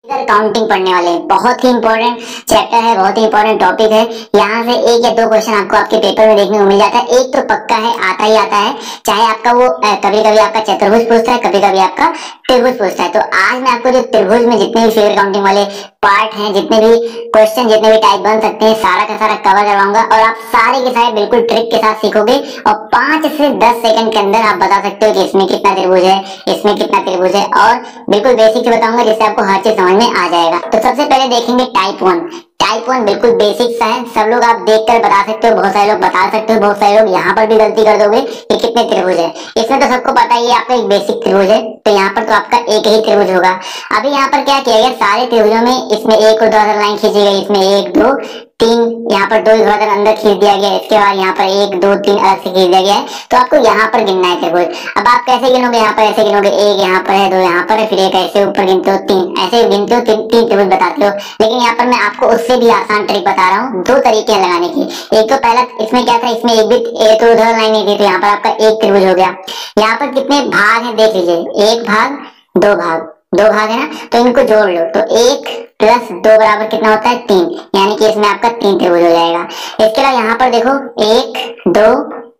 Counting पढ़ने वाले हैं। बहुत ही इंपॉर्टेंट चैप्टर है, बहुत ही इंपॉर्टेंट टॉपिक है। यहाँ से एक या दो क्वेश्चन आपको आपके पेपर में देखने को मिल जाता है। एक तो पक्का है, आता ही आता है, चाहे आपका वो कभी कभी आपका चतुर्भुज पूछता है, कभी कभी आपका त्रिभुज पूछता है। तो आज मैं आपको जो त्रिभुज में जितने भी फिगर काउंटिंग वाले पार्ट हैं, जितने भी क्वेश्चन, जितने भी टाइप बन सकते हैं, सारा का सारा कवर करवाऊंगा और आप सारे के सारे बिल्कुल ट्रिक के साथ सीखोगे और 5 से 10 सेकंड के अंदर आप बता सकते हो कि इसमें कितना त्रिभुज है, इसमें कितना त्रिभुज है, और बिल्कुल बेसिक से बताऊंगा जिससे आपको हर चीज समझ में आ जाएगा। तो सबसे पहले देखेंगे टाइप 1। टाइप 1 बिल्कुल बेसिक सा है, सब लोग आप देखकर बता सकते हो, बहुत सारे लोग बता सकते हो, बहुत सारे लोग यहाँ पर भी गलती कर दोगे कि कितने त्रिभुज है। इसमें तो सबको पता ही है आपका एक बेसिक त्रिभुज है, तो यहाँ पर तो आपका एक ही त्रिभुज होगा। अभी यहाँ पर क्या किया गया, सारे त्रिभुजों में इसमें एक ऊर्ध्वाधर लाइन खींची गई, इसमें 1 2 3, यहाँ पर 2 ऊर्ध्वाधर अंदर खींच दिया गया, इसके बाद यहाँ पर 1 2 3 अलग से खींच दिया गया है। तो आपको यहाँ पर गिनना है त्रिभुज। अब आप कैसे गिनोगे, यहाँ पर ऐसे गिनोगे, 1 यहाँ पर है, 2 यहाँ पर है, फिर एक ऐसे ऊपर गिनते हो, 3 ऐसे गिनते हो, 3 त्रिभुज बताते हो। लेकिन यहाँ पर मैं आपको उससे भी आसान ट्रिक बता रहा हूँ, 2 तरीके हैं लगाने की। एक तो पहला, इसमें क्या था, इसमें एक भी ऊर्ध्वाधर लाइन नहीं थी, तो यहाँ पर आपका एक त्रिभुज हो गया। यहाँ पर कितने भाग हैं देख लीजिए, 1 भाग 2 भाग, 2 भाग है ना, तो इनको जोड़ लो, तो 1 + 2 बराबर कितना होता है, 3, यानी कि इसमें आपका 3 त्रिभुज हो जाएगा। इसके अलावा यहाँ पर देखो 1 2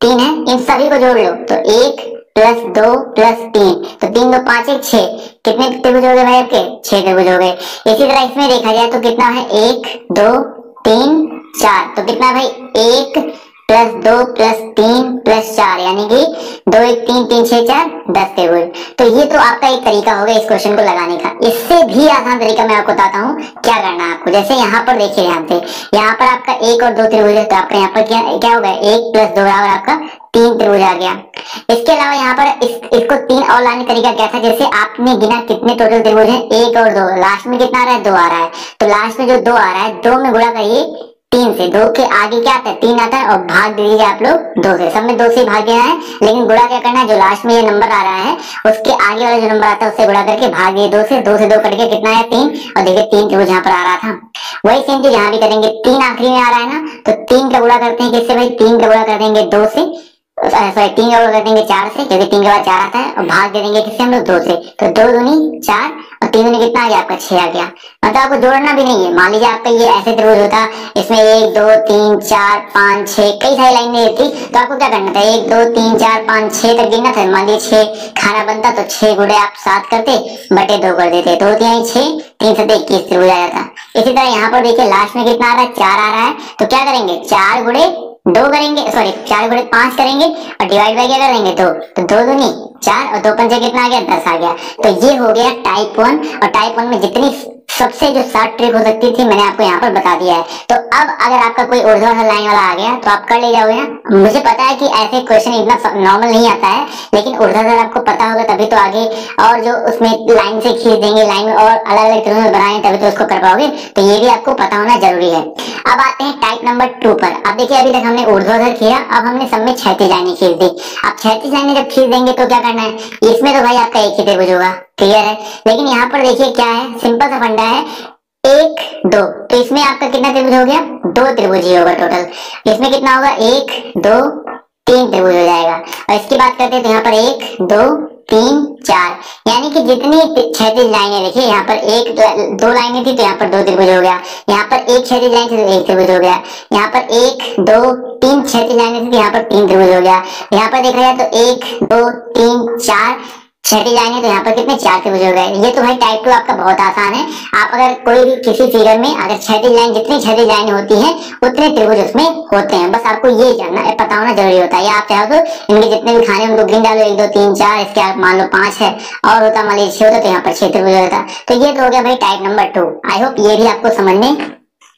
3 है, इन सभी को जोड़ लो, तो 1 + 2 + 3, तो 3 2 5 1 6, कितने त्रिभुज हो गए भाई आपके, 6 त्रिभुज हो गए। इसी तरह इसमें देखा जाए तो कितना है, 1 2 3 4, तो कितना भाई, 1 + 2 + 3 + 4, यानी कि 2 1 3 3 6 4 10 त्रिभुज। तो ये तो आपका एक तरीका हो गया इस क्वेश्चन को लगाने का। इससे भी आसान तरीका मैं आपको बताता हूँ क्या करना है आपको। जैसे यहाँ पर देखिए, यहाँ पर आपका 1 और 2 त्रिभुज है, तो आपका यहाँ पर क्या होगा, 1 + 2 बराबर आपका 3 त्रिभुज आ गया। इसके अलावा यहाँ पर इसको 3 और लाने तरीका क्या था, जैसे आपने गिना कितने टोटल त्रिभुज है, 1 और 2, लास्ट में कितना आ रहा है, 2 आ रहा है, तो लास्ट में जो 2 आ रहा है, 2 में गुणा करिए 3 से, 2 के आगे क्या आता है, 3 आता है, और भाग दे दीजिए आप लोग 2 से। सब में 2 से भाग देना है, लेकिन गुणा क्या करना है, जो लास्ट में ये नंबर आ रहा है उसके आगे वाला जो नंबर आता है उससे गुणा करके भाग दिए 2 से, 2 से 2 कट के कितना है, 3, और देखिए 3 त्रिभुज यहाँ पर आ रहा था। वही सेम चीज यहाँ भी करेंगे, 3 आखिरी में आ रहा है ना, तो 3 का गुणा करते हैं किससे भाई, 3 का गुणा कर देंगे 2 से, सॉरी 3 का गुणा कर देंगे 4 से, क्योंकि 3 के बाद 4 आता है, और भाग दे देंगे किससे हम लोग, 2 से, तो 2 दूनी 4 और 3 दूनी कितना आ गया आपका, 6 आ गया। मतलब आपको जोड़ना भी नहीं है। मान लीजिए आपका ये ऐसे त्रिभुज होता, इसमें 1 2 3 4 5 6 कई सारी लाइन नहीं थी, तो आपको क्या करना था, 1 2 3 4 5 6 तक गिनना था। मान लीजिए 6 खाना बनता, तो 6 गुणे आप 7 करते, बटे 2 कर देते, तो होती है 6, 3 7 21 त्रिभुज आ जाता। इसी तरह यहाँ पर देखिए लास्ट में कितना आ रहा है, 4 आ रहा है, तो क्या करेंगे, 4 गुणे 2 करेंगे, सॉरी 4 गुणे 5 करेंगे और डिवाइड बाय क्या करेंगे, 2, तो 2 दूनी 4 और 2 पंजे कितना आ गया, 10 आ गया। तो ये हो गया टाइप 1, और टाइप 1 में जितनी सबसे जो शॉर्ट ट्रिक हो सकती थी मैंने आपको यहाँ पर बता दिया है। तो अब अगर आपका कोई ऊर्ध्वाधर लाइन वाला आ गया तो आप कर ले जाओगे ना। मुझे पता है कि ऐसे क्वेश्चन इतना नॉर्मल नहीं आता है, लेकिन ऊर्ध्वाधर आपको पता होगा तभी तो आगे और जो उसमें लाइन से खींच देंगे, लाइन में और अलग अलग त्रिभुज बनाए तभी तो उसको कर पाओगे, तो ये भी आपको पता होना जरूरी है। अब आते हैं टाइप नंबर 2 पर। अब देखिए अभी तक हमने ऊर्ध्वाधर किया, अब हमने सब में क्षैतिज लाइनें खींच दी। अब क्षैतिज लाइनें जब खींच देंगे तो क्या करना है, इसमें तो भाई आपका एक ही त्रिभुज होगा, क्लियर है। लेकिन यहाँ पर देखिए क्या है, सिंपल सा फंडा है, 1 2, तो इसमें आपका कितना त्रिभुज हो गया, 2 त्रिभुज ही होगा टोटल। इसमें कितना होगा, 1 2 3 त्रिभुज हो जाएगा। और इसकी बात करते हैं तो यहाँ पर 1 2 3 4, यानी कि जितनी क्षैतिज लाइनें देखिए, यहाँ पर 1 2 लाइनें थी तो यहाँ पर 2 त्रिभुज हो गया, यहाँ पर 1 क्षैतिज लाइन थी तो 1 त्रिभुज हो गया, यहाँ पर 1 2 3 क्षैतिज लाइनें थी तो यहाँ पर 3 त्रिभुज हो गया। यहाँ पर देखा जाए तो 1 2 3 4 क्षैतिज लाइनें, तो यहाँ पर कितने, 4 त्रिभुज हो गए। ये तो भाई टाइप 2 आपका बहुत आसान है। आप अगर कोई भी किसी फिगर में अगर क्षैतिज लाइन, जितनी क्षैतिज लाइन होती है उतने त्रिभुज उसमें होते हैं, बस आपको ये जानना है, पता होना जरूरी होता है। या आप चाहो तो इनके जितने भी खाने उनको गिन डालो, 1 2 3 4, इसके आप मान लो 5 है, और होता मान लीजिए 6 होता तो यहाँ पर 6 त्रिभुज होता। तो ये तो हो गया भाई टाइप नंबर 2। आई होप ये भी आपको समझ में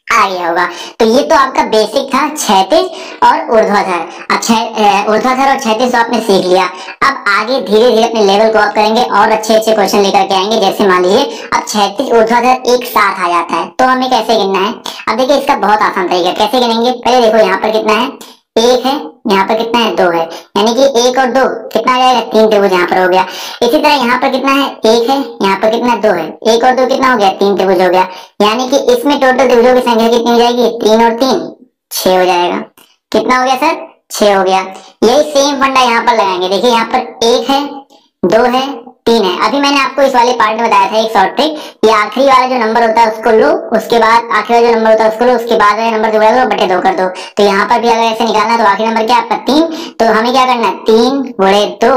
आ गया होगा। तो ये तो आपका बेसिक था क्षैतिज और ऊर्ध्वाधर। अब ऊर्ध्वाधर और क्षैतिज तो आपने सीख लिया। अब आगे धीरे धीरे अपने लेवल को अप करेंगे और अच्छे अच्छे क्वेश्चन लेकर के आएंगे। जैसे मान लीजिए अब क्षैतिज ऊर्ध्वाधर एक साथ आ जाता है तो हमें कैसे गिनना है। अब देखिए इसका बहुत आसान तरीका, कैसे गिनेंगे, पहले देखो यहाँ पर कितना है, 1 है, यहाँ पर कितना है, 2 है, यानी कि 1 और 2 कितना आ जाएगा, 3 त्रिभुज यहाँ पर हो गया। इसी तरह यहाँ पर कितना है, 1 है, यहाँ पर कितना 2 है, 1 और 2 कितना हो गया, 3 त्रिभुज हो गया। यानी कि इसमें टोटल त्रिभुजों की संख्या कितनी हो जाएगी, 3 और 3 6 हो जाएगा। कितना हो गया सर, 6 हो गया। यही सेम फंडा यहाँ पर लगाएंगे। देखिए यहाँ पर 1 है, 2 है, 3 है। अभी मैंने आपको इस वाले पार्ट में बताया था एक शॉर्ट ट्रिक, ये आखिरी वाला जो नंबर होता है उसको लो, उसके बाद आखिरी वाला जो नंबर होता है उसको लो, उसके बाद वाले नंबर जो है बटे 2 कर दो। तो यहाँ पर भी अगर ऐसे निकालना तो आखिरी नंबर क्या है आपका 3, तो हमें क्या करना है 3 गुणे 2,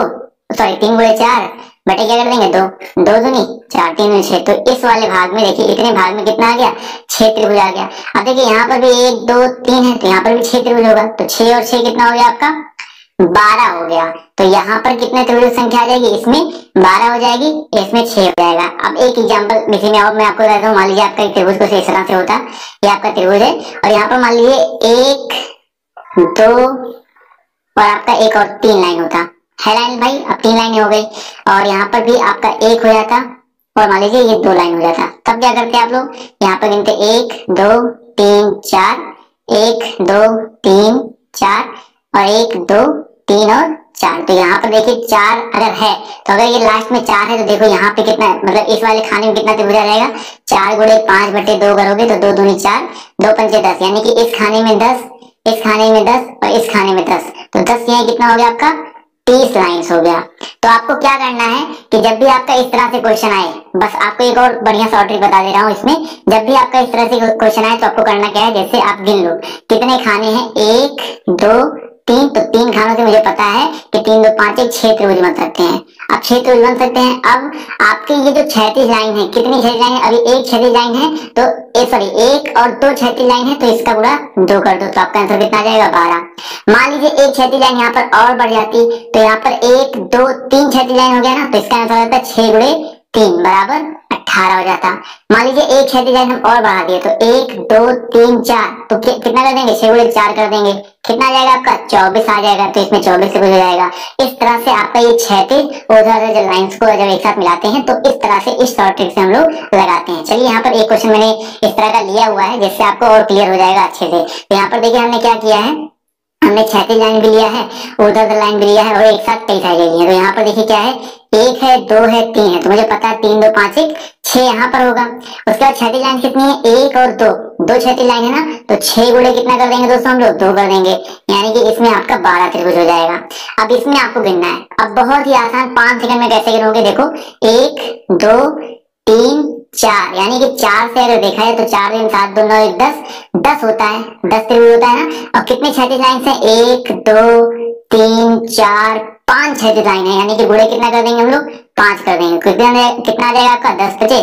सॉरी 3 गुणे 4 बटे क्या कर देंगे 2, 2 दूनी 4, 3 दूनी 6। तो इस वाले भाग में देखिए इतने भाग में कितना आ गया 6 त्रिभुज आ गया। अब देखिए यहाँ पर भी 1 2 3 है, तो यहाँ पर भी 6 त्रिभुज होगा, तो 6 और 6 कितना हो गया आपका 12 हो गया। तो यहाँ पर कितने त्रिभुज संख्या आ जाएगी, इसमें 12 हो जाएगी, इसमें 6 हो जाएगा। अब एक एग्जांपल इसी में और मैं आपको बताता हूँ। मान लीजिए आपका एक त्रिभुज कुछ इस तरह से होता है, ये आपका त्रिभुज है और यहाँ पर मान लीजिए 1 2 और आपका एक और 3 लाइन होता है लाइन भाई। अब 3 लाइन हो गई और यहाँ पर भी आपका 1 हो जाता और मान लीजिए ये 2 लाइन हो जाता। तब क्या करते आप लोग, यहाँ पर गिनते 1 2 3 4, 1 2 3 4 और 1 2 3 और 4। तो यहाँ पर देखिए 4 अगर है तो अगर ये लास्ट में 4 है तो देखो यहाँ पे कितना है, मतलब इस वाले खाने में कितना त्रिभुज आ जाएगा 4 गुणे 5 बटे 2 करोगे तो 2 दूनी 4, 2 पंचे 10, यानी कि इस खाने में 10, इस खाने में 10 और इस खाने में 10, तो 10 यहाँ कितना हो गया आपका 30 लाइन्स हो गया। तो आपको क्या करना है कि जब भी आपका इस तरह से क्वेश्चन आए, बस आपको एक और बढ़िया शॉर्ट ट्रिक बता दे रहा हूँ इसमें, जब भी आपका इस तरह से क्वेश्चन आए तो आपको करना क्या है, जैसे आप गिन लो कितने खाने हैं 1 2 3, तो 3 खानों से मुझे पता है कि 3 2 5 1 6 त्रिभुज बन सकते हैं। अब 6 त्रिभुज बन सकते हैं। अब आपकी ये जो क्षैतिज लाइन है, कितनी क्षैतिज लाइन है, अभी एक क्षैतिज लाइन है तो सॉरी 1 और 2 क्षैतिज लाइन है, तो इसका गुणा 2 कर दो, तो आपका आंसर कितना आ जाएगा 12। मान लीजिए एक क्षैतिज लाइन यहाँ पर और बढ़ जाती तो यहाँ पर 1 2 3 क्षैतिज लाइन हो गया ना, तो इसका आंसर हो जाता है 6 गुणे 3 बराबर 18 हो जाता। मान लीजिए एक क्षैतिज लाइन हम और बढ़ा दिए तो 1 2 3 4, तो कितना कर देंगे 6 गुणे 4 कर देंगे, कितना आ जाएगा आपका 24 आ जाएगा। तो इसमें 24 से हो जाएगा। इस तरह से आपका ये क्षैतिज और जो लाइंस को जब एक साथ मिलाते हैं तो इस तरह से इस शॉर्ट ट्रिक से हम लोग लगाते हैं। चलिए यहाँ पर एक क्वेश्चन मैंने इस तरह का लिया हुआ है जिससे आपको और क्लियर हो जाएगा अच्छे से। तो यहाँ पर देखिए हमने क्या किया है, हमने क्षैतिज लाइन भी लिया है, ऊर्ध्वाधर लाइन भी लिया है और एक साथ कई सारी ली है। तो यहाँ पर देखिए क्या है 1 है 2 है 3 है, तो मुझे पता है 3 2 5 1 6 यहाँ पर होगा। उसके बाद क्षैतिज लाइन कितनी है 1 और 2, 2 क्षैतिज लाइन है ना, तो 6 गुणे कितना कर देंगे दोस्तों हम लोग 2 कर देंगे, यानी कि इसमें आपका 12 त्रिभुज हो जाएगा। अब इसमें आपको गिनना है, अब बहुत ही आसान 5 सेकंड में कैसे गिनोगे, देखो 1 2 3 4, यानी कि 4 से अगर देखा है तो 4 दिन 7 2 9 1 10 होता है, 10 त्रिभुज होता है ना। और कितने क्षैतिज लाइन है 1 2 3 4 5 क्षैतिज लाइन है, यानी कि गुणे कितना कर देंगे हम लोग 5 कर देंगे। कितना आ जाएगा आपका 10 बचे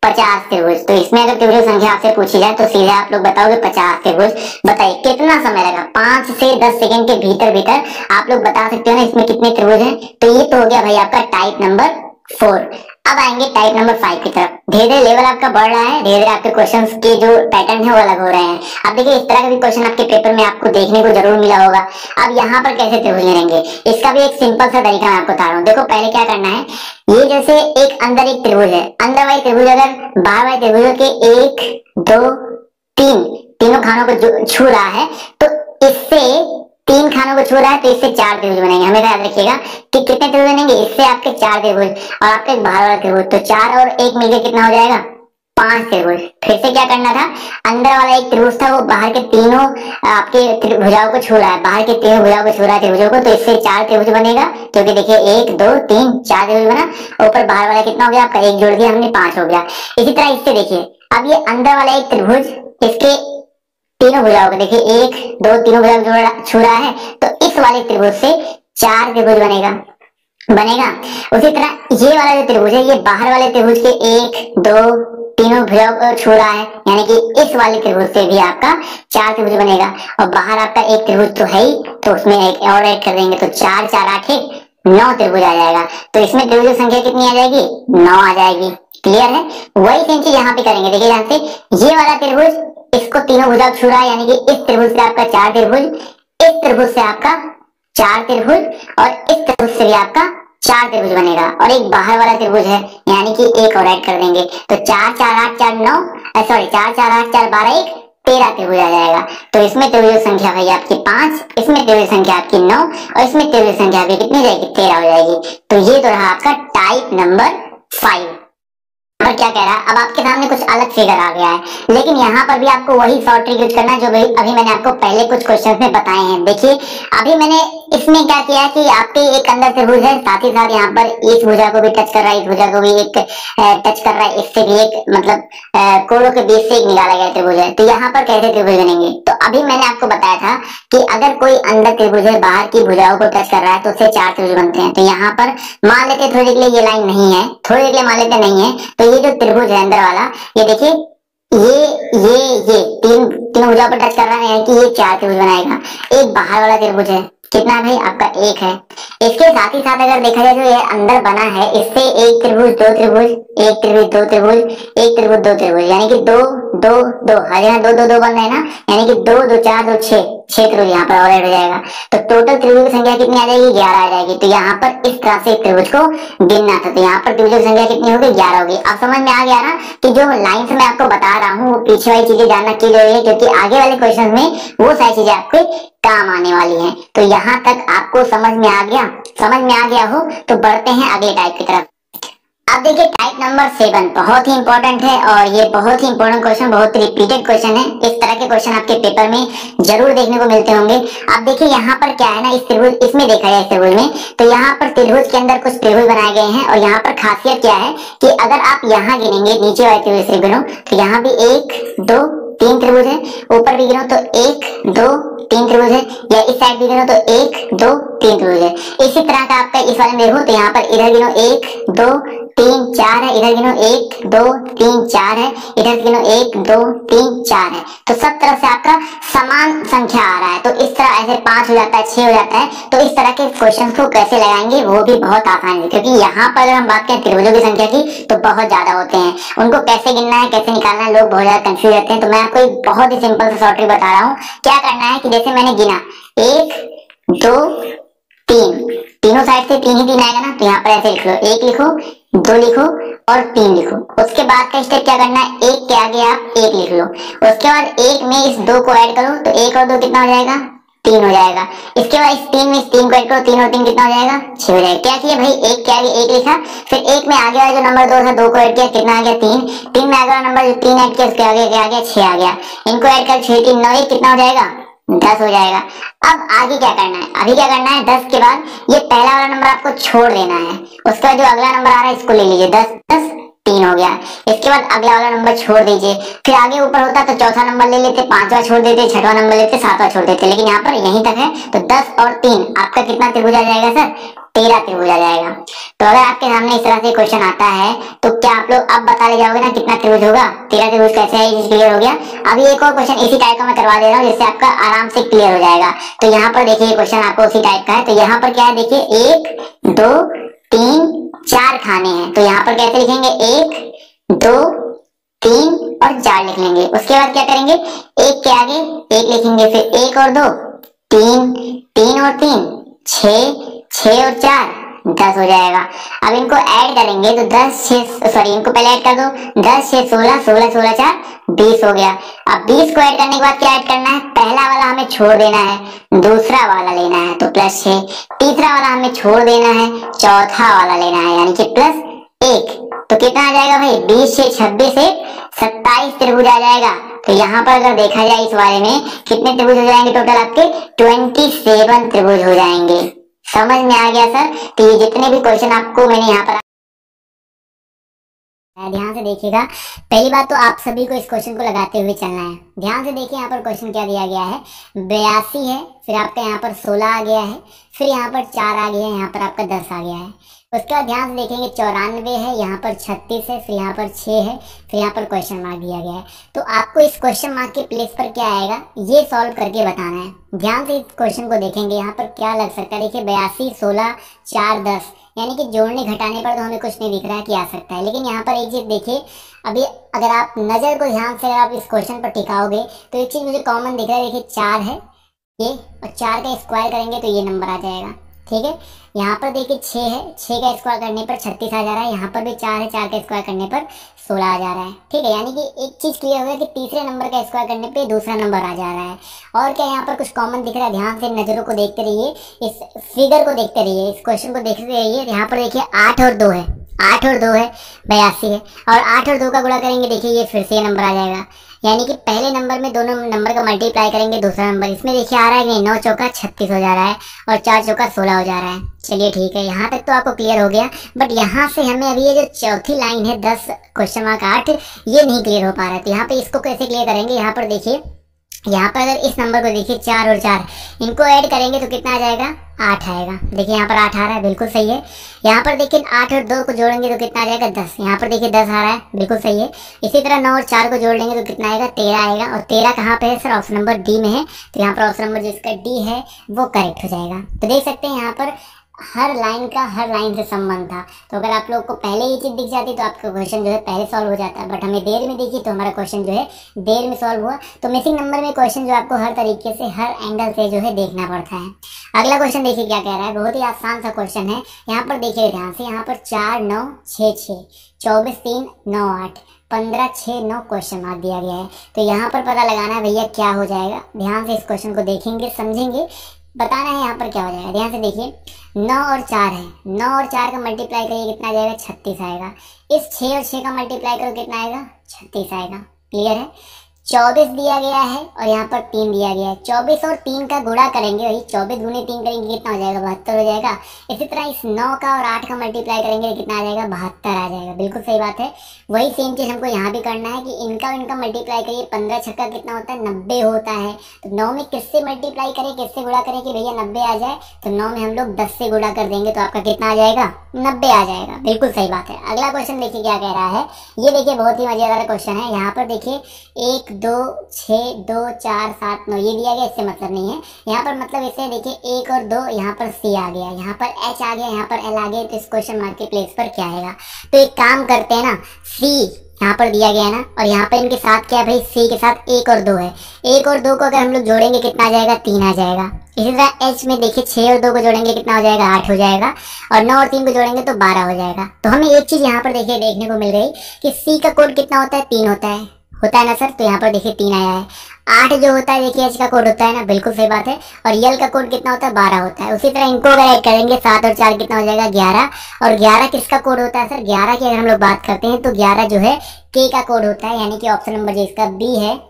50 त्रिभुज। तो इसमें अगर त्रिभुज संख्या आपसे पूछी जाए तो सीधे आप लोग बताओगे 50 त्रिभुज। बताइए कितना समय लगा, 5 से 10 सेकंड के भीतर आप लोग बता सकते हो ना इसमें कितने त्रिभुज हैं। तो ये तो हो गया भाई आपका टाइप नंबर 4। अब आएंगे टाइप नंबर 5 की तरफ। धीरे धीरे लेवल आपका बढ़ रहा है, धीरे धीरे आपके क्वेश्चंस के जो पैटर्न है वो अलग हो रहे हैं। अब देखिए इस तरह का भी क्वेश्चन आपके पेपर में आपको देखने को जरूर मिला होगा। अब यहाँ पर कैसे त्रिभुज गिनेंगे, इसका भी एक सिंपल सा तरीका मैं आपको बता रहा हूँ। देखो पहले क्या करना है, ये जैसे एक अंदर एक त्रिभुज है, अंदर वाले त्रिभुज अगर बाहर वाले त्रिभुजों के 1 2 3 तीनों खानों को छू रहा है तो इससे 3 खानों को छू रहा है तो इससे 4 त्रिभुज बनेंगे। हमेशा याद रखिएगा कि कितने त्रिभुज बनेंगे, इससे आपके 4 त्रिभुज और आपके एक बाहर वाला त्रिभुज, तो 4 और 1 मिलकर कितना हो जाएगा 5 त्रिभुज। फिर से क्या करना था, अंदर वाला एक त्रिभुज था वो बाहर के तीनों आपके भुजाओं को छू रहा है, बाहर के तीनों भुजाओं को छू रहा है त्रिभुजों को, तो इससे 4 त्रिभुज बनेगा, क्योंकि देखिए 1 2 3 4 त्रिभुज बना। ऊपर बाहर वाला कितना हो गया आपका 1 जोड़ दिया हमने 5 हो गया। इसी तरह इससे देखिए अब ये अंदर वाला एक त्रिभुज इसके तीनों भुजाओं को देखिए 1 2 तीनों भुजा छू रहा है, तो इस वाले त्रिभुज से 4 त्रिभुज बनेगा। उसी तरह ये वाला जो त्रिभुज है ये बाहर वाले त्रिभुज के 1 2 तीनों भुजाओं को छू रहा है, यानी कि इस वाले त्रिभुज से भी आपका 4 त्रिभुज बनेगा। और बाहर आपका एक त्रिभुज तो है ही, तो उसमें एक और ऐड कर देंगे, तो 4 4 8 9 त्रिभुज आ जाएगा। तो इसमें त्रिभुज की संख्या कितनी आ जाएगी 9 आ जाएगी। क्लियर है, वही सेम चीज यहाँ पे करेंगे। देखिए यहाँ से ये वाला त्रिभुज इसको तीनों भुजा छू रहा है, यानी कि इस त्रिभुज से आपका 4 त्रिभुज, इस त्रिभुज से आपका 4 त्रिभुज और इस त्रिभुज से भी आपका 4 त्रिभुज बनेगा। और एक बाहर वाला त्रिभुज है, यानी कि एक और ऐड कर देंगे, तो 4 4 8 4 9 सॉरी 4 4 8 4 12 1 13 त्रिभुज आ जाएगा। तो इसमें त्रिभुज संख्या भाई आपकी 5, इसमें त्रिभुज संख्या आपकी 9 और इसमें त्रिभुज संख्या भी कितनी जाएगी 13 हो जाएगी। तो ये तो रहा आपका टाइप नंबर 5। पर क्या कह रहा है, अब आपके सामने कुछ अलग फिगर आ गया है, लेकिन यहाँ पर भी आपको वही शॉर्ट ट्रिक यूज करना है जो अभी मैंने आपको पहले कुछ क्वेश्चंस में बताए हैं। देखिए अभी मैंने इसमें क्या किया है कि आपके एक अंदर त्रिभुज है, साथ ही साथ यहाँ पर इस भुजा को भी टच कर रहा है, इस भुजा को भी एक टच कर रहा है, इससे भी एक मतलब कोणों के बीच से एक निकाला गया त्रिभुज है। तो यहाँ पर कैसे त्रिभुज बनेंगे, तो अभी मैंने आपको बताया था कि अगर कोई अंदर त्रिभुज है बाहर की भुजाओं को टच कर रहा है तो उससे 4 त्रिभुज बनते हैं। तो यहाँ पर मान लेते थोड़ी देर के लिए ये लाइन नहीं है, थोड़ी देर के लिए मान लेते नहीं है, तो ये जो त्रिभुज है अंदर वाला, ये देखिए ये तीन भुजाओं पर टच कर रहा है कि ये 4 त्रिभुज बनाएगा। एक बाहर वाला त्रिभुज है, कितना भाई आपका 1 है। इसके साथ ही साथ अगर देखा जाए जो ये अंदर बना है, इससे एक त्रिभुज, दो त्रिभुज, एक त्रिभुज, दो त्रिभुज, एक त्रिभुज, दो त्रिभुज, यानी कि दो दो दो, हर यहाँ दो दो दो बन रहे हैं ना, यानी कि 2 2 4 2 6 त्रिभुज यहाँ पर और ऐड हो जाएगा। तो टोटल त्रिभुज की संख्या कितनी आ जाएगी, 11 आ जाएगी। तो यहाँ पर इस तरह से एक त्रिभुज को गिनना था। तो यहाँ पर त्रिभुजों की संख्या कितनी होगी, 11 होगी। अब समझ में आ गया ना कि जो लाइन से मैं आपको बता रहा हूँ वो पीछे वाली चीजें जानना क्यों जरूरी है, क्योंकि आगे वाले क्वेश्चन में वो सारी चीजें आपके काम आने वाली हैं। तो यहाँ तक आपको समझ में आ गया हो तो बढ़ते हैं अगले टाइप की तरफ। अब देखिए टाइप नंबर 7 बहुत ही इंपॉर्टेंट है और ये बहुत ही इंपॉर्टेंट क्वेश्चन, बहुत रिपीटेड क्वेश्चन है। इस तरह के क्वेश्चन आपके पेपर में जरूर देखने को मिलते होंगे। अब देखिए यहाँ पर क्या है ना, इस त्रिभुज, इसमें देखा जाए इस त्रिभुज में, तो यहाँ पर त्रिभुज के अंदर कुछ त्रिभुज बनाए गए हैं और यहाँ पर खासियत क्या है कि अगर आप यहाँ गिनेंगे नीचे वाले त्रिभुज से गिनो तो यहाँ भी 1 2 3 त्रिभुज है, ऊपर भी गिनो तो 1 2 3 त्रिभुज है, या इस साइड भी गिनो तो 1 2 3 त्रिभुज है। इसी तरह का आपका इस वाले में देखो तो यहाँ पर इधर गिनो 1 2 3 4 है, इधर गिनो 1 2 3 4 है, इधर गिनो 1 2 3 4 है। तो सब तरफ से आपका समान संख्या आ रहा है। तो इस तरह ऐसे 5 हो जाता है, 6 हो जाता है। तो इस तरह के क्वेश्चन को कैसे लगाएंगे वो भी बहुत आसान है, क्योंकि यहाँ पर अगर हम बात करें त्रिभुजों की संख्या की तो बहुत ज्यादा होते हैं। उनको कैसे गिनना है, कैसे निकालना है, लोग बहुत ज्यादा कंफ्यूज रहते हैं। तो मैं आपको एक बहुत ही सिंपल सा शॉर्ट ट्रिक बता रहा हूँ। क्या करना है कि जैसे मैंने गिना 1 2 3, तीनों साइड से 3 ही 3 आएगा ना, तो यहाँ पर ऐसे लिख लो, 1 लिखो, 2 लिखो और 3 लिखो। उसके बाद का स्टेप क्या करना है, 1 के आगे आप 1 लिख लो। उसके बाद 1 में इस 2 को ऐड करो तो 1 और 2 कितना हो जाएगा, 3 हो जाएगा। इसके बाद इस 3 में इस 3 को ऐड करो, 3 और 3 कितना हो जाएगा, 6 हो जाएगा। क्या किया भाई, 1 के आगे 1 लिखा, फिर 1 में आगे वाला जो नंबर 2 था 2 को ऐड किया, कितना आ गया 3, 3 में आगे वाला नंबर जो 3 ऐड किया उसके आगे क्या आ गया, 6 आ गया। इनको ऐड कर 6 3 9 1 कितना हो जाएगा, 10 हो जाएगा। अब आगे क्या करना है, अभी क्या करना है, 10 के बाद ये पहला वाला नंबर आपको छोड़ देना है। उसके बाद जो अगला नंबर आ रहा है इसको ले लीजिए, 10 10 3 हो गया। इसके बाद अगला वाला नंबर छोड़ दीजिए, फिर आगे ऊपर होता तो चौथा नंबर ले लेते, 5वां छोड़ देते, 6वां नंबर लेते, 7वां छोड़ देते, लेकिन यहाँ पर यहीं तक है। तो 10 और 3 आपका कितना त्रिभुज आ जाएगा सर, 13 त्रिभुज आ जाएगा। तो अगर आपके सामने इस तरह से क्वेश्चन आता है तो क्या आप लोग अब बता ले जाओगे ना कितना त्रिभुज होगा, 13 त्रिभुज कैसे है, ये क्लियर हो गया। अभी एक और क्वेश्चन इसी टाइप का मैं करवा दे रहा हूँ जिससे आपका आराम से क्लियर हो जाएगा। तो यहाँ पर देखिए क्वेश्चन आपको उसी टाइप का है। तो यहाँ पर क्या है, देखिए 1 2 3 4 खाने हैं। तो यहाँ पर कैसे लिखेंगे, 1 2 3 और 4 लिख लेंगे। उसके बाद क्या करेंगे, 1 के आगे 1 लिखेंगे, फिर 1 और 2 3 3 और 3 6 6 और 4 10 हो जाएगा। अब इनको ऐड करेंगे तो 10 6 सॉरी इनको पहले ऐड कर दो, 10 6 16 16 16 4 20 हो गया। अब 20 को ऐड करने के बाद क्या ऐड करना है, पहला वाला हमें छोड़ देना है, दूसरा वाला लेना है तो +6, तीसरा वाला हमें छोड़ देना है, चौथा वाला लेना है यानी कि +1। तो कितना आ जाएगा भाई, 20 से 26 से 27 त्रिभुज आ जाएगा। तो यहाँ पर अगर देखा जाए इस वाले में कितने त्रिभुज हो जाएंगे, टोटल आपके 27 त्रिभुज हो जाएंगे। समझ में आ गया सर। तो ये जितने भी क्वेश्चन आपको मैंने यहाँ पर, ध्यान से देखिएगा। पहली बात तो आप सभी को इस क्वेश्चन को लगाते हुए चलना है। ध्यान से देखिए यहाँ पर क्वेश्चन क्या दिया गया है, 82 है, फिर आपका यहाँ पर 16 आ गया है, फिर यहाँ पर 4 आ गया है, यहाँ पर आपका 10 आ गया है। उसके बाद ध्यान से देखेंगे 94 है, यहाँ पर 36 है, फिर यहाँ पर 6 है, फिर यहाँ पर क्वेश्चन मार्क दिया गया है। तो आपको इस क्वेश्चन मार्क के प्लेस पर क्या आएगा ये सॉल्व करके बताना है। ध्यान से इस क्वेश्चन को देखेंगे, यहाँ पर क्या लग सकता है, देखिए 82 16 4 10, यानी कि जोड़ने घटाने पर तो हमें कुछ नहीं दिख रहा है कि आ सकता है। लेकिन यहाँ पर एक चीज देखिए, अभी अगर आप नजर को ध्यान से अगर आप इस क्वेश्चन पर टिकाओगे तो एक चीज मुझे कॉमन दिख रहा है, देखिए 4 है ये, और 4 का स्क्वायर करेंगे तो ये नंबर आ जाएगा, ठीक है। यहाँ पर देखिए 6 है, 6 का स्क्वायर करने पर 36 आ जा रहा है, यहाँ पर भी 4 है, 4 का स्क्वायर करने पर 16 आ जा रहा है, ठीक है। यानी कि एक चीज क्लियर हो गया कि तीसरे नंबर का स्क्वायर करने पे दूसरा नंबर आ जा रहा है। और क्या यहाँ पर कुछ कॉमन दिख रहा है, ध्यान से नजरों को देखते रहिए, इस फिगर को देखते रहिए, इस क्वेश्चन को देखते रहिए। यहाँ पर देखिए 8 और 2 है, 8 और 2 है 82 है, और 8 और 2 का गुणा करेंगे, देखिए ये फिर से नंबर आ जाएगा। यानी कि पहले नंबर में दोनों नंबर का मल्टीप्लाई करेंगे, दूसरा नंबर इसमें देखिए आ रहा है कि 9 चौका 36 हो जा रहा है और 4 चौका 16 हो जा रहा है। चलिए ठीक है, यहाँ तक तो आपको क्लियर हो गया। बट यहाँ से हमें अभी ये जो चौथी लाइन है 10 क्वेश्चन मार्क 8, ये नहीं क्लियर हो पा रहा है। तो यहाँ पे इसको कैसे क्लियर करेंगे, यहाँ पर देखिए, यहाँ पर अगर इस नंबर को देखिए 4 और 4 इनको ऐड करेंगे तो कितना आ जाएगा, 8 आएगा। देखिए यहाँ पर 8 आ रहा है, बिल्कुल सही है। यहाँ पर देखिए 8 और 2 को जोड़ेंगे तो कितना आ जाएगा, 10। यहाँ पर देखिए 10 आ रहा है, बिल्कुल सही है। इसी तरह 9 और 4 को जोड़ लेंगे तो कितना आएगा, 13 आएगा। और 13 कहाँ पे है सर, ऑप्शन नंबर डी में है। तो यहाँ पर ऑप्शन नंबर जो इसका डी है वो करेक्ट हो जाएगा। तो देख सकते हैं यहाँ पर हर लाइन का हर लाइन से संबंध था। तो अगर आप लोग को पहले ये चीज दिख जाती तो आपका क्वेश्चन जो है पहले सॉल्व हो जाता है। बट हमें देर में दिखी तो हमारा क्वेश्चन जो है देर में सॉल्व हुआ। तो मिसिंग नंबर में क्वेश्चन जो आपको हर तरीके से हर एंगल से जो है देखना पड़ता है। अगला क्वेश्चन देखिए क्या कह रहा है, बहुत ही आसान सा क्वेश्चन है। यहाँ पर देखिए ध्यान से, यहाँ पर 4 9 6 6 24 3 9 8 15 6 9 क्वेश्चन मार्क दिया गया है। तो यहाँ पर पता लगाना है भैया क्या हो जाएगा। ध्यान से इस क्वेश्चन को देखेंगे, समझेंगे, बताना है यहाँ पर क्या हो जाएगा। ध्यान से देखिए, 9 और 4 है, 9 और 4 का मल्टीप्लाई करिए कितना आ जाएगा, 36 आएगा। इस 6 और 6 का मल्टीप्लाई करो कितना आएगा, 36 आएगा। क्लियर है। 24 दिया गया है और यहाँ पर 3 दिया गया है। 24 और 3 का गुणा करेंगे, वही 24 गुणे 3 करेंगे कितना हो जाएगा, 72 हो जाएगा। इसी तरह इस 9 का और 8 का मल्टीप्लाई करेंगे कितना आ जाएगा, 72 आ जाएगा। बिल्कुल सही बात है। वही सेम चीज हमको यहाँ भी करना है कि इनका इनका मल्टीप्लाई करिए। 15 छक्का कितना होता है, 90 होता है। तो 9 में किससे मल्टीप्लाई करें, किससे गुणा करें कि भैया 90 आ जाए। तो 9 में हम लोग 10 से गुणा कर देंगे तो आपका कितना आ जाएगा, 90 आ जाएगा। बिल्कुल सही बात है। अगला क्वेश्चन देखिए क्या कह रहा है, ये देखिए बहुत ही मजेदार क्वेश्चन है। यहाँ पर देखिए 1 2 6 2 4 7 9 ये दिया गया, इससे मतलब नहीं है। यहाँ पर मतलब इससे देखिए 1 और 2, यहाँ पर सी आ गया, यहाँ पर एच आ गया, यहाँ पर एल आ गया। तो इस क्वेश्चन मार्क के प्लेस पर क्या आएगा। तो एक काम करते हैं ना, सी यहाँ पर दिया गया है ना, और यहाँ पर इनके साथ क्या है भाई, सी के साथ 1 और 2 है। 1 और 2 को अगर हम लोग जोड़ेंगे कितना आ जाएगा, 3 आ जाएगा। इसी तरह एच में देखिए 6 और 2 को जोड़ेंगे कितना हो जाएगा, 8 हो जाएगा। और 9 और 3 को जोड़ेंगे तो 12 हो जाएगा। तो हमें एक चीज यहाँ पर देखिए देखने को मिल गई कि सी का कोड कितना होता है, 3 होता है ना सर। तो यहाँ पर देखिए 3 आया है। 8 जो होता है देखिए एच का कोड होता है ना, बिल्कुल सही बात है। और यल का कोड कितना होता है, 12 होता है। उसी तरह इनको अगर ऐड करेंगे 7 और 4 कितना हो जाएगा, 11। और 11 किसका कोड होता है सर, 11 की अगर हम लोग बात करते हैं तो 11 जो है के का कोड होता है। यानी कि ऑप्शन नंबर जो इसका बी है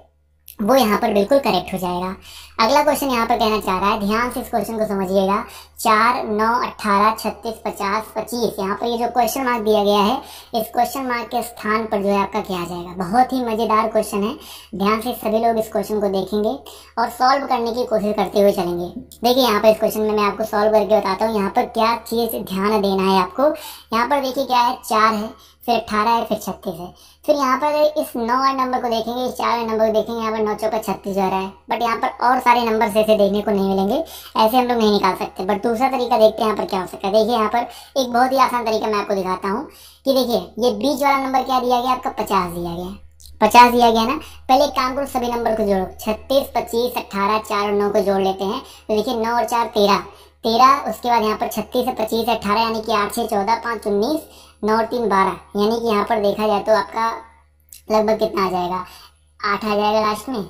वो यहाँ पर बिल्कुल करेक्ट हो जाएगा। अगला क्वेश्चन यहाँ पर कहना चाह रहा है, ध्यान से इस क्वेश्चन को समझिएगा। 4 9 18 36 50 25 यहाँ पर ये जो क्वेश्चन मार्क दिया गया है, इस क्वेश्चन मार्क के स्थान पर जो है आपका क्या आ जाएगा। बहुत ही मजेदार क्वेश्चन है। ध्यान से सभी लोग इस क्वेश्चन को देखेंगे और सॉल्व करने की कोशिश करते हुए चलेंगे। देखिए यहाँ पर इस क्वेश्चन में मैं आपको सॉल्व करके बताता हूँ। यहाँ पर क्या चीज ध्यान देना है आपको। यहाँ पर देखिए क्या है, 4 है, फिर 18 है, फिर 36 है। फिर यहाँ पर अगर इस 9 नंबर को देखेंगे, इस 4 नंबर को देखेंगे, यहाँ पर 9 चौका 36 आ रहा है। बट यहाँ पर और सारे नंबर से देखने को नहीं मिलेंगे, ऐसे हम लोग नहीं निकाल सकते। बट दूसरा तरीका देखते हैं यहाँ पर क्या हो सकता है। देखिए यहाँ पर एक बहुत ही आसान तरीका मैं आपको दिखाता हूँ कि देखिए ये बीच वाला नंबर क्या दिया गया, आपका 50 दिया गया। 50 दिया गया ना। पहले एक काम करो, सभी नंबर को जोड़ो। 36 25 18 4 और 9 को जोड़ लेते हैं। तो देखिए 9 और 4 13, उसके बाद यहाँ पर 36 है 25 है 18, यानी कि 8 6 14 5 19, 9 और 3 12। यानी कि यहाँ पर देखा जाए तो आपका लगभग कितना आ जाएगा, 8 आ जाएगा लास्ट में।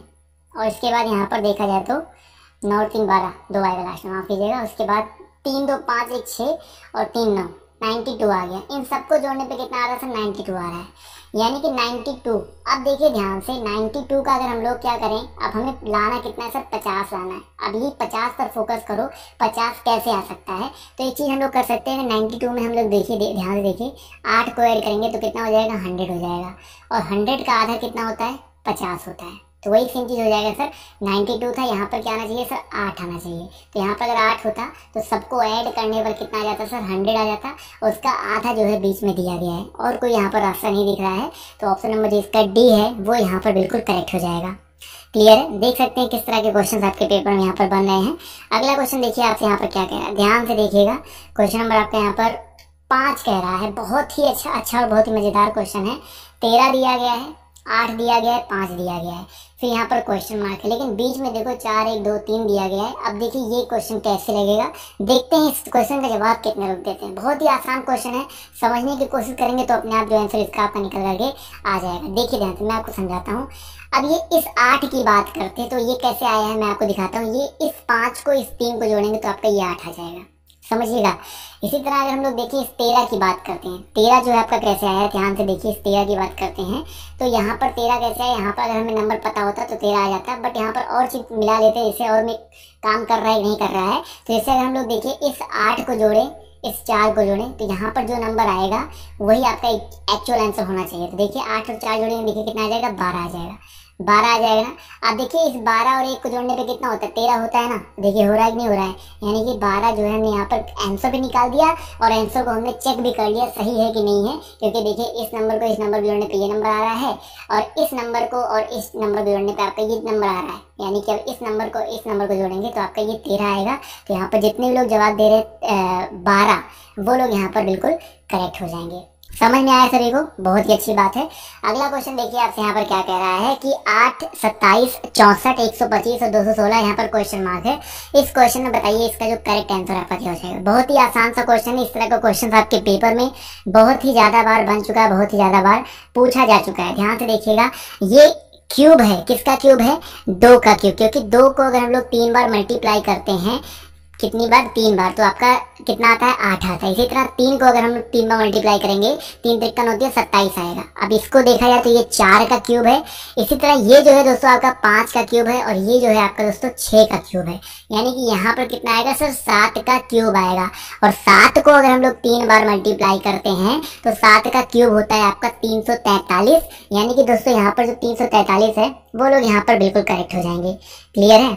और इसके बाद यहाँ पर देखा जाए तो 9 और 3 12, 2 आएगा लास्ट में, माफ कीजिएगा। उसके बाद 3 2 5 1 6 और 3 9, 92 आ गया। इन सबको जोड़ने पे कितना आ रहा है सर, 92 आ रहा है। यानी कि 92। अब देखिए ध्यान से, 92 का अगर हम लोग क्या करें, अब हमें लाना कितना है सर, 50 लाना है। अब ये 50 पर फोकस करो, 50 कैसे आ सकता है। तो एक चीज हम लोग कर सकते हैं, 92 में हम लोग देखिए ध्यान से देखिए 8 को ऐड करेंगे तो कितना हो जाएगा, 100 हो जाएगा। और 100 का आधा कितना होता है, 50 होता है। तो वही सेम चीज हो जाएगा सर। 92 था, यहाँ पर क्या आना चाहिए सर, 8 आना चाहिए। तो यहाँ पर अगर 8 होता तो सबको ऐड करने पर कितना आ जाता सर, 100 आ जाता। और उसका आधा जो है बीच में दिया गया है और कोई यहाँ पर रास्ता नहीं दिख रहा है। तो ऑप्शन नंबर जो इसका डी है वो यहाँ पर बिल्कुल करेक्ट हो जाएगा। क्लियर है। देख सकते हैं किस तरह के क्वेश्चन आपके पेपर में यहाँ पर बन रहे हैं। अगला क्वेश्चन देखिए आपसे यहाँ पर क्या कह रहा है, ध्यान से देखिएगा। क्वेश्चन नंबर आपका यहाँ पर 5 कह रहा है। बहुत ही अच्छा और बहुत ही मजेदार क्वेश्चन है। 13 दिया गया है, 8 दिया गया है, 5 दिया गया है, फिर यहाँ पर क्वेश्चन मार्क है, लेकिन बीच में देखो 4 1 2 3 दिया गया है। अब देखिए ये क्वेश्चन कैसे लगेगा, देखते हैं इस क्वेश्चन का जवाब कितने लोग देते हैं। बहुत ही आसान क्वेश्चन है, समझने की कोशिश करेंगे तो अपने आप जो आंसर इसका आपका निकल करके आ जाएगा। देखिए ध्यान से मैं आपको समझाता हूँ। अब ये इस 8 की बात करते हैं तो ये कैसे आया है मैं आपको दिखाता हूँ। ये इस 5 को इस 3 को जोड़ेंगे तो आपका ये 8 आ जाएगा। समझिएगा। इसी तरह अगर हम लोग देखिए इस 13 की बात करते हैं, 13 जो है आपका कैसे आया है, ध्यान से देखिए। इस 13 की बात करते हैं तो यहाँ पर 13 कैसे है, यहाँ पर अगर हमें नंबर पता होता तो 13 आ जाता, बट यहाँ पर और चीज मिला लेते हैं जैसे और में काम कर रहा है नहीं कर रहा है। तो जैसे अगर हम लोग देखिए इस 8 को जोड़े, इस 4 को जोड़ें तो यहाँ पर जो नंबर आएगा वही आपका एक्चुअल आंसर होना चाहिए। तो देखिए 8 और 4 जोड़ेंगे, देखिए कितना आ जाएगा, 12 आ जाएगा, 12 आ जाएगा ना। अब देखिए इस 12 और 1 को जोड़ने पे कितना होता है, 13 होता है ना। देखिए हो रहा है कि नहीं हो रहा है, यानी कि 12 जो है हमने यहाँ पर आंसर भी निकाल दिया और आंसर को हमने चेक भी कर लिया सही है कि नहीं है, क्योंकि देखिए इस नंबर को इस नंबर को जोड़ने पे ये नंबर आ रहा है और इस नंबर को और इस नंबर को जोड़ने पे आपका ये नंबर आ रहा है, यानी कि अब इस नंबर को इस नंबर को जोड़ेंगे तो आपका ये 13 आएगा। तो यहाँ पर जितने भी लोग जवाब दे रहे 12 वो लोग यहाँ पर बिल्कुल करेक्ट हो जाएंगे। समझ में आया सभी को, बहुत ही अच्छी बात है। अगला क्वेश्चन देखिए आपसे यहाँ पर क्या कह रहा है कि 8, 27, 64, 125 और 216 यहाँ पर क्वेश्चन मार्क है। इस क्वेश्चन में बताइए इसका जो करेक्ट आंसर आपका क्या हो जाएगा। बहुत ही आसान सा क्वेश्चन है, इस तरह का क्वेश्चन आपके पेपर में बहुत ही ज्यादा बार बन चुका है, बहुत ही ज्यादा बार पूछा जा चुका है। ध्यान से देखिएगा, ये क्यूब है, किसका क्यूब है, 2 का क्यूब, क्योंकि 2 को अगर हम लोग 3 बार मल्टीप्लाई करते हैं, कितनी बार, 3 बार, तो आपका कितना आता है, 8 आता है। इसी तरह 3 को अगर हम 3 बार मल्टीप्लाई करेंगे, 3 तिरकन होती है 27 आएगा। अब इसको देखा जाए तो ये 4 का क्यूब है। इसी तरह ये जो है दोस्तों आपका 5 का क्यूब है और ये जो है आपका दोस्तों 6 का क्यूब है, यानी कि यहाँ पर कितना आएगा सर, 7 का क्यूब आएगा। और 7 को अगर हम लोग 3 बार मल्टीप्लाई करते हैं तो 7 का क्यूब होता है आपका 343, यानी कि दोस्तों यहाँ पर जो 343 है वो लोग यहाँ पर बिल्कुल करेक्ट हो जाएंगे। क्लियर है।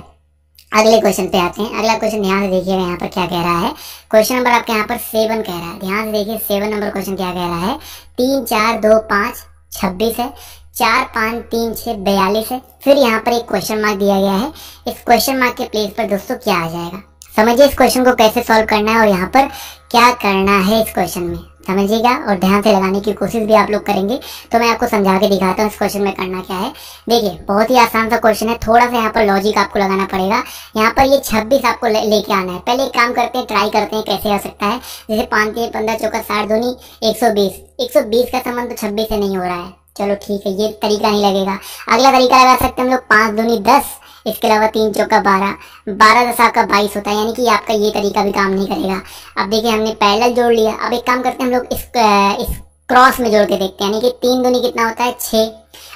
अगले क्वेश्चन पे आते हैं। अगला क्वेश्चन ध्यान से देखिएगा यहाँ पर क्या कह रहा है। क्वेश्चन नंबर आपके यहाँ पर 7 कह रहा है। ध्यान से देखिए 7 नंबर क्वेश्चन क्या कह रहा है, 3, 4, 2, 5, 26 है, 4, 5, 3, 6, 42 है। फिर यहाँ पर एक क्वेश्चन मार्क दिया गया है। इस क्वेश्चन मार्क के प्लेस पर दोस्तों क्या आ जाएगा, समझिए इस क्वेश्चन को कैसे सॉल्व करना है और यहाँ पर क्या करना है इस क्वेश्चन में, समझिएगा और ध्यान से लगाने की कोशिश भी आप लोग करेंगे। तो मैं आपको समझा के दिखाता हूँ इस क्वेश्चन में करना क्या है। देखिए बहुत ही आसान सा क्वेश्चन है, थोड़ा सा यहाँ पर लॉजिक आपको लगाना पड़ेगा। यहाँ पर ये 26 आपको लेके आना है। पहले एक काम करते हैं, ट्राई करते हैं कैसे आ सकता है। जैसे 5, 3, 15, 4, 60 दूनी 120, 120 का संबंध तो 26 से नहीं हो रहा है, चलो ठीक है, ये तरीका नहीं लगेगा। अगला तरीका लगा सकते हैं हम लोग, 5 दूनी 10, इसके अलावा 3 चौका 12, 12 10 आपका 22 होता है, यानी कि आपका ये तरीका भी काम नहीं करेगा। अब देखिए हमने पैरेलल जोड़ लिया। अब एक काम करते हैं हम लोग इस क्रॉस में जोड़ के देखते हैं, यानी कि 3 दूनी कितना होता है 6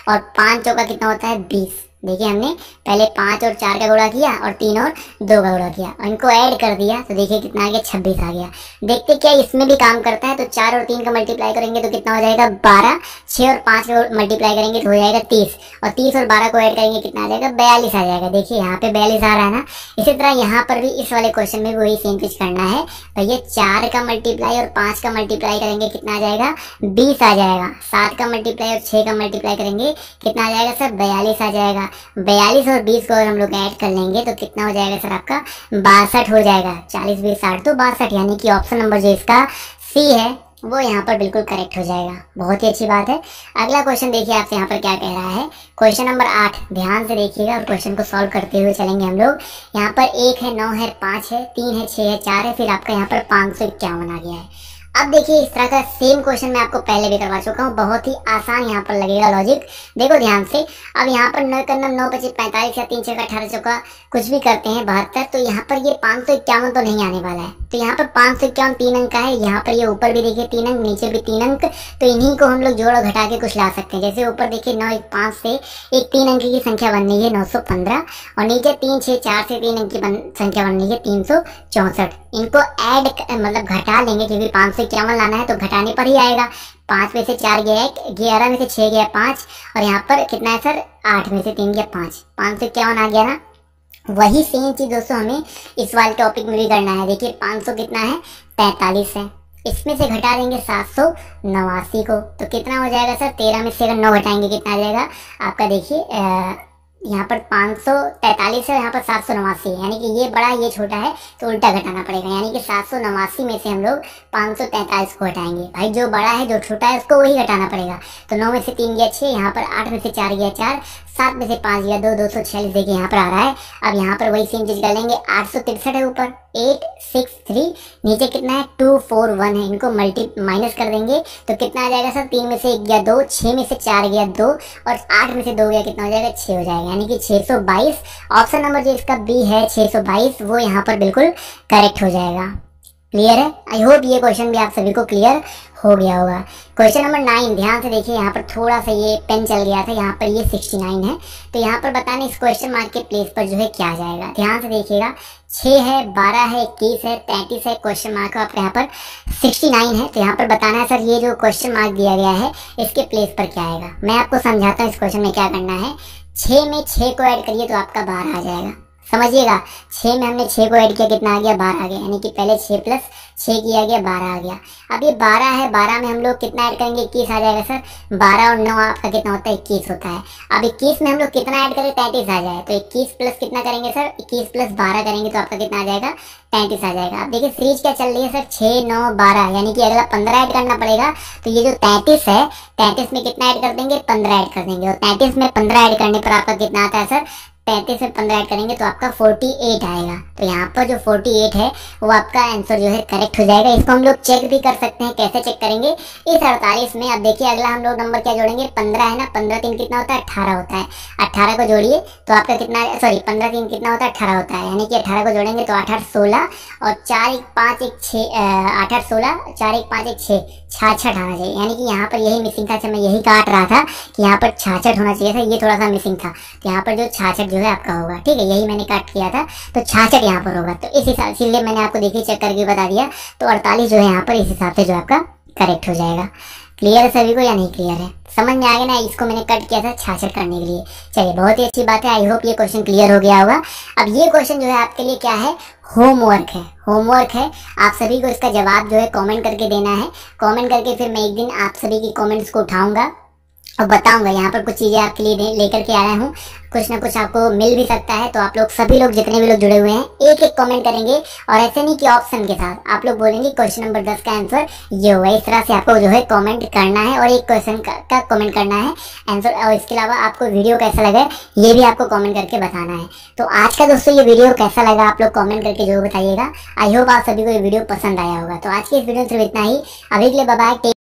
और 5 चौका कितना होता है 20। देखिए हमने पहले 5 और 4 का गुणा किया और 3 और 2 का गुणा किया और इनको ऐड कर दिया तो देखिए कितना आ गया, 26 आ गया। देखते क्या इसमें भी काम करता है। तो 4 और 3 का मल्टीप्लाई करेंगे तो कितना हो जाएगा 12, 6 और 5 का मल्टीप्लाई करेंगे तो हो जाएगा 30 और 30 और 12 को ऐड करेंगे कितना आ जाएगा 42 आ जाएगा। देखिए यहाँ पे 42 आ रहा है ना। इसी तरह यहाँ पर भी इस वाले क्वेश्चन में भी वही सेम चीज करना है। भैया 4 का मल्टीप्लाई और 5 का मल्टीप्लाई करेंगे कितना आ जाएगा 20 आ जाएगा। 7 का मल्टीप्लाई और 6 का मल्टीप्लाई करेंगे कितना आ जाएगा सर 42 आ जाएगा। 42 और 20 को अगर हम लोग ऐड कर लेंगे तो कितना हो जाएगा सर आपका 62 हो जाएगा। 40, 20, 60 तो 62, यानी कि ऑप्शन नंबर जो इसका सी है वो यहाँ पर बिल्कुल करेक्ट हो जाएगा। बहुत ही अच्छी बात है। अगला क्वेश्चन देखिए आपसे यहाँ पर क्या कह रहा है। क्वेश्चन नंबर 8, ध्यान से देखिएगा और क्वेश्चन को सॉल्व करते हुए चलेंगे हम लोग। यहाँ पर 1 है, 9 है, 5 है, 3 है, 6 है, 4 है, फिर आपका यहाँ पर 551 आ गया है। अब देखिए इस तरह का सेम क्वेश्चन मैं आपको पहले भी करवा चुका हूँ, बहुत ही आसान यहाँ पर लगेगा लॉजिक। देखो ध्यान से, अब यहाँ पर 9 करना 9 25 45 या 3 6 18 चौका कुछ भी करते हैं 72, तो यहाँ पर ये 551 तो नहीं आने वाला है। तो यहाँ पर 551 3 अंक का है। यहाँ पर ये ऊपर भी देखिए 3 अंक, नीचे भी 3 अंक, तो इन्हीं को हम लोग जोड़ और घटा के कुछ ला सकते हैं। जैसे ऊपर देखिए 9 1 5 से एक 3 अंक की संख्या बन रही है 915 और नीचे 3 6 4 से 3 अंक की संख्या बन रही है 364। इनको ऐड मतलब घटा लेंगे क्योंकि 551 लाना है तो घटाने पर ही आएगा। 5 में से 4 गया 1, 11 में से 6 गया 5 और यहाँ पर कितना है सर 8 में से 3 गया 5, 551 आ गया ना। वही सेम चीज दोस्तों हमें इस वाले टॉपिक में भी करना है। देखिए 500 कितना है 43 है, इसमें से घटा देंगे 789 को तो कितना हो जाएगा सर 13 में से अगर 9 घटाएंगे कितना आ जाएगा आपका। देखिए यहाँ पर 543 है, यहाँ पर 789 है, यानी कि ये बड़ा ये छोटा है तो उल्टा घटाना पड़ेगा, यानी कि 789 में से हम लोग 543 को घटाएंगे। भाई जो बड़ा है जो छोटा है उसको वही घटाना पड़ेगा। तो 9 में से 3 गया 6, यहाँ पर 8 में से 4 गया 4, 7 में से 5 गया 2, 246 देखिए यहाँ पर आ रहा है। अब यहाँ पर वही सेम चीज कर लेंगे। 863 है ऊपर, 863, नीचे कितना है 241 है, इनको माइनस कर देंगे तो कितना आ जाएगा सर 3 में से 1 गया 2, 6 में से 4 गया 2 और 8 में से 2 गया कितना हो जाएगा 6 हो जाएगा, यानी कि 622। ऑप्शन नंबर जो इसका बी है 622 वो यहाँ पर बिल्कुल करेक्ट हो जाएगा। क्लियर है? आई होप ये क्वेश्चन भी आप सभी को क्लियर हो गया होगा। क्वेश्चन नंबर 9, ध्यान से देखिए, यहाँ पर थोड़ा सा ये पेन चल गया था, यहाँ पर ये 69 है, तो यहाँ पर बताना इस क्वेश्चन मार्क के प्लेस पर जो है क्या जाएगा। ध्यान से देखिएगा, 6 है, 12 है, 21 है, 33 है, क्वेश्चन मार्क आपका यहाँ पर 69 है, तो यहाँ पर बताना है सर ये जो क्वेश्चन मार्क दिया गया है इसके प्लेस पर क्या आएगा। मैं आपको समझाता हूँ इस क्वेश्चन में क्या करना है। 6 में 6 को ऐड करिए तो आपका 12 आ जाएगा। समझिएगा, 6 में हमने 6 को ऐड किया, कितना आ गया? 12 आ गया, यानी कि पहले 6 प्लस 6 किया गया, 12 आ गया। अब ये 12 है, 12 में हम लोग कितना ऐड करेंगे? 21 आ जाएगा सर। 12 और 9 आपका कितना होता है? 21 होता है। अब 21 में हम लोग कितना ऐड करें? 33 आ जाए, तो 21 प्लस कितना करेंगे सर? 21 प्लस 12 करेंगे तो आपका कितना आ जाएगा? 33 आ जाएगा। अब देखिए सीरीज क्या चल रही है सर? 6, 9, 12, यानी कि अगला 15 ऐड करना पड़ेगा। तो ये जो 33 है, 33 में कितना ऐड कर देंगे? 15 ऐड कर देंगे, और 33 में 15 ऐड करने पर आपका कितना आता है सर? 33 में 15 ऐड करेंगे तो आपका 48 आएगा। तो यहाँ पर जो 48 है वो आपका आंसर जो है करेक्ट हो जाएगा। इसको हम लोग चेक भी कर सकते हैं, कैसे चेक करेंगे? इस 48 में अब देखिए अगला हम लोग नंबर क्या जोड़ेंगे? 15 है ना, 15 3 कितना होता है? 18 होता है। 18 को जोड़िए तो आपका कितना, सॉरी 15 3 कितना होता है? 18 होता है, यानी कि 18 को जोड़ेंगे तो 8 8 16 और 4 1 5 1 6, 8 8 16, 4 1 5 1 6, 66 आना चाहिए। यानी कि यहाँ पर यही मिसिंग था। मैं यही काट रहा था कि यहाँ पर 66 होना चाहिए था, ये थोड़ा सा मिसिंग था। तो यहाँ पर जो 66 जो है आपका होगा, ठीक है, यही मैंने काट किया था, तो 66 यहाँ पर होगा। तो इस हिसाब से मैंने आपको देखिए चेक करके बता दिया। तो 48 जो है यहाँ पर इस हिसाब से जो आपका करेक्ट हो जाएगा। क्लियर है सभी को या नहीं क्लियर है? समझ में आ गया ना? इसको मैंने कट किया था 66 करने के लिए। चलिए, बहुत ही अच्छी बात है। आई होप ये क्वेश्चन क्लियर हो गया होगा। अब ये क्वेश्चन जो है आपके लिए क्या है? होमवर्क है। होमवर्क है, आप सभी को इसका जवाब जो है कमेंट करके देना है। कमेंट करके फिर मैं एक दिन आप सभी की कमेंट्स को उठाऊंगा और बताऊंगा। यहाँ पर कुछ चीजें आपके लिए लेकर के आया हूँ, कुछ ना कुछ आपको मिल भी सकता है। तो आप लोग सभी लोग जितने भी लोग जुड़े हुए हैं एक एक कमेंट करेंगे, और ऐसे नहीं कि ऑप्शन के साथ आप लोग बोलेंगे क्वेश्चन नंबर 10 का आंसर ये होगा। इस तरह से आपको जो है कमेंट करना है, और एक क्वेश्चन का कमेंट करना है आंसर। और इसके अलावा आपको वीडियो कैसा लगा ये भी आपको कमेंट करके बताना है। तो आज का दोस्तों ये वीडियो कैसा लगा आप लोग कमेंट करके जरूर बताइएगा। आई होप आप सभी को ये वीडियो पसंद आया होगा। तो आज की इस वीडियो में सिर्फ इतना ही। अभी के लिए बाय बाय।